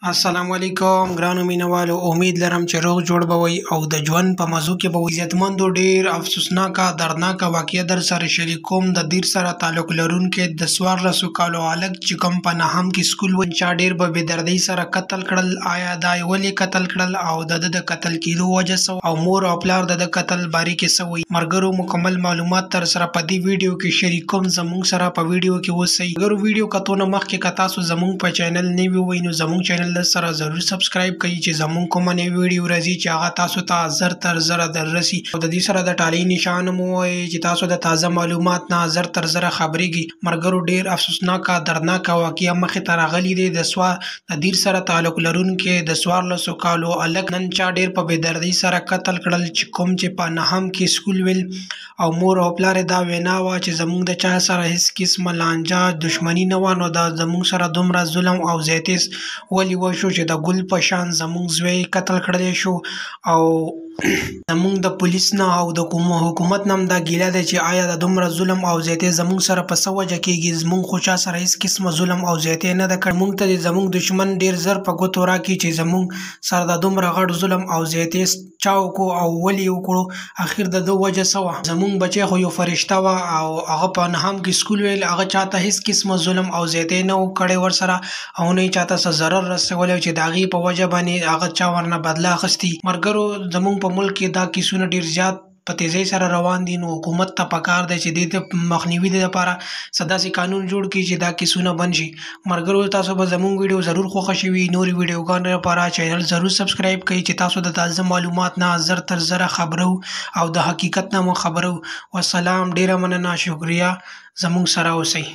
السلام علیکم ګرانو مینوالو، امید لرم چې روغ جوړ به وئ او د ژوند په مزو کې به عزتمندو. ډیر افسوسناکه دردناکه واقعه در سره شریک کوم. د دیر سره تعلق لرونکي د 14 کالو هلک چې کوم په نهم کې سکول و، چا ډیر په بېدردۍ سره قتل کړل. آیا دا یې ولې قتل کړل او د ده د قتل کېدو وجه څه او مور او پلار د قتل باره کې څه وایي؟ ملګرو مکمل معلومات در سره په دې ویډیو کې شریک کوم. زموږ سره په ویډیو کې اوسئ. ملګرو ویډیو کتونه مخکې که تاسو زموږ په چینل نوي وئ نو زموږ چینل سره ضرور سبسکرایب کړئ چې زموږ کومه نوې ویډیو راځي چې هغه تاسو ته زر تر زره در رسي. او د دې سره د ټالۍ نشان مو ووایئ چې تاسو د تازه معلومات نه زر تر زره خبرېږي. ملګرو ډیر افسوسناکه دردناکه واقعه مخې ته راغلې دی. د دیر سره تعلق لرونکي د 14 کالو هلک نن چا ډیر په بېدردۍ سره قتل کړل چې کوم چې په نهم کې سکول ویل او مور او پلار دا وینا وه چې زموږ د چا سره هیڅ قسمه لانجه دښمني نه وه، نو دا زموږ سره دومره ظلم او زیاتي ولې وشو چې د ګل په شان زموږ زوی قتل کړلی شو. او زموږ د پولیس نه او د حکومت نه هم دا ګیله ده چې آیا د دومره ظلم او زیاتي زموږ سره په څه وجه کېږي؟ زموږ خو چا سره هیڅ قسمه ظلم او زیاتي نه ده کړې. موږ ته زموږ دښمن ډیر زر په ګوتو راکړي چې زموږ سره د دومره غټ ظلم او زیاتي چا وکړو او ولې یې وکړو. اخر د ده وجه څه وه؟ زموږ بچی خو یو فرشته وه او هغه په نهم کې سکول ویل، هغه چاته هیڅ قسمه ظلم او زیاتي نه و کړی ورسره او نه یې چاته څه ضرر رسولی چې د هغې په وجه باندې هغه چا ورنه بدله اخیستي. ملګرو زموږ په ملک کې دا کیسونه ډیر زیات په تیزۍ سره روان دي، نو حکومت ته پکار دی چې د مخنیوي لپاره څه داسې قانون جوړ کړي چې دا کیسونه بند شي. ملګرو تاسو به زموږ ویډیو ضرور خوښه شوي. نورې ویډیوګانو لپاره چینل ضرور سبسکرایب کړئ چې تاسو د تازه معلومات نه زر تر زره خبرو او د حقیقت نه مو خبرو. والسلام، ډیره مننه، شکریه، زموږ سره اوسئ.